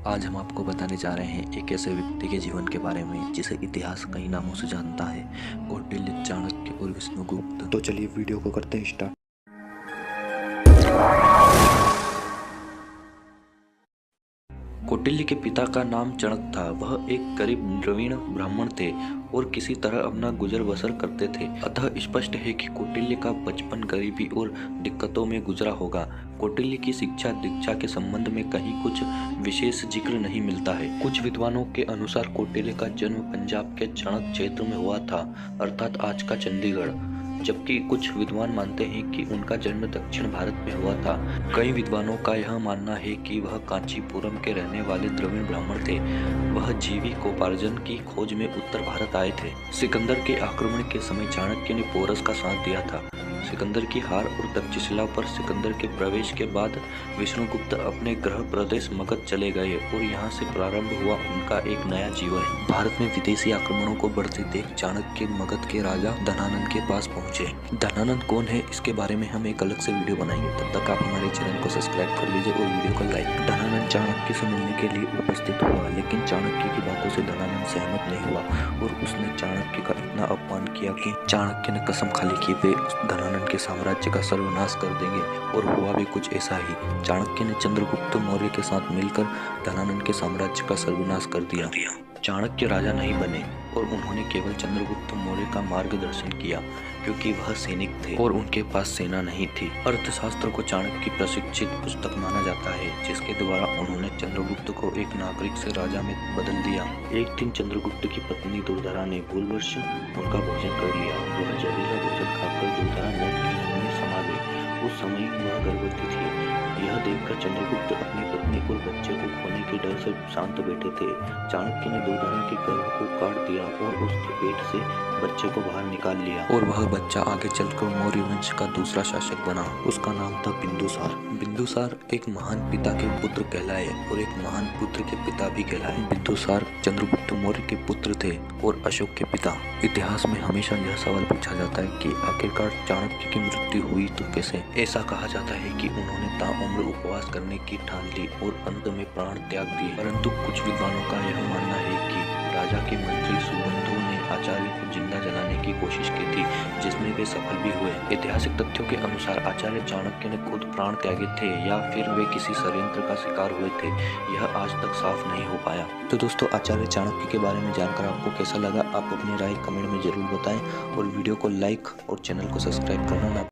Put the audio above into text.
आज हम आपको बताने जा रहे हैं एक ऐसे व्यक्ति के जीवन के बारे में जिसे इतिहास कई नामों से जानता है, कौटिल्य, चाणक्य और विष्णुगुप्त। तो चलिए वीडियो को करते हैं स्टार्ट। कौटिल्य के पिता का नाम चाणक्य था। वह एक गरीब द्रविड़ ब्राह्मण थे और किसी तरह अपना गुजर बसर करते थे। अतः स्पष्ट है कि कौटिल्य का बचपन गरीबी और दिक्कतों में गुजरा होगा। कौटिल्य की शिक्षा दीक्षा के संबंध में कहीं कुछ विशेष जिक्र नहीं मिलता है। कुछ विद्वानों के अनुसार कौटिल्य का जन्म पंजाब के चाणक्य क्षेत्र में हुआ था, अर्थात आज का चंडीगढ़, जबकि कुछ विद्वान मानते हैं कि उनका जन्म दक्षिण भारत में हुआ था। कई विद्वानों का यह मानना है कि वह कांचीपुरम के रहने वाले द्रविड़ ब्राह्मण थे। वह जीविकोपार्जन की खोज में उत्तर भारत आए थे। सिकंदर के आक्रमण के समय चाणक्य ने पोरस का साथ दिया था। सिकंदर की हार और तक्षशिला पर सिकंदर के प्रवेश के बाद विष्णुगुप्त अपने गृह प्रदेश मगध चले गए और यहाँ से प्रारंभ हुआ उनका एक नया जीवन। भारत में विदेशी आक्रमणों को बढ़ते देख चाणक्य मगध के राजा धनानंद के पास पहुंचे। धनानंद कौन है, इसके बारे में हम एक अलग से वीडियो बनाएंगे। तब तक आप हमारे चैनल को सब्सक्राइब कर लीजिए और वीडियो को लाइक। धनानंद चाणक्य से मिलने के लिए उपस्थित हुआ, लेकिन चाणक्य की बातों से धनानंद सहमत नहीं हुआ और उसने चाणक्य का इतना अपमान किया कि चाणक्य ने कसम खा ली कि वे धनानंद के साम्राज्य का सर्वनाश कर देंगे, और हुआ भी कुछ ऐसा ही। चाणक्य ने चंद्रगुप्त मौर्य के साथ मिलकर धनानंद के साम्राज्य का सर्वनाश कर दिया। चाणक्य राजा नहीं बने और उन्होंने केवल चंद्रगुप्त मौर्य का मार्गदर्शन किया, क्योंकि वह सैनिक थे और उनके पास सेना नहीं थी। अर्थशास्त्र को चाणक्य की प्रशिक्षित पुस्तक माना जाता है, जिसके द्वारा उन्होंने चंद्रगुप्त को एक नागरिक से राजा में बदल दिया। एक दिन चंद्रगुप्त की पत्नी दुर्धरा ने भूलवश उनका भोजन कर लिया। वह जहरीला भोजन खाकर दुर्धरा मौत की नींद में समा गई। उस समय वह गर्भवती थी। यह देखकर चंद्रगुप्त अपनी पत्नी और बच्चे को खोने के डर से शांत बैठे थे। चाणक्य ने दुर्धरा के गर्भ को काट दिया और उसके पेट से बच्चे को बाहर निकाल लिया, और वह बच्चा आगे चलकर मौर्य वंश का दूसरा शासक बना। उसका नाम था बिंदुसार। बिंदुसार एक महान पिता के पुत्र कहलाए और एक महान पुत्र के पिता भी कहलाए। बिंदुसार चंद्रगुप्त मौर्य के पुत्र थे और अशोक के पिता। इतिहास में हमेशा यह सवाल पूछा जाता है कि आखिरकार चाणक्य की मृत्यु हुई तो कैसे। ऐसा कहा जाता है कि उन्होंने ताउम्र उपवास करने की ठान ली और अंत में प्राण त्याग दिए। परंतु कुछ विद्वानों का यह मानना है कि राजा के मंत्री सुबंधु ने आचार्य को जिंदा जलाने की कोशिश की थी, जिसमें वे सफल भी हुए। ऐतिहासिक तथ्यों के अनुसार आचार्य चाणक्य ने खुद प्राण त्यागे थे या फिर वे किसी षड्यंत्र का शिकार हुए थे, यह आज तक साफ नहीं हो पाया। तो दोस्तों, आचार्य चाणक्य के बारे में जानकर आपको कैसा लगा, आप अपनी राय कमेंट में जरूर बताएं और वीडियो को लाइक और चैनल को सब्सक्राइब करना ना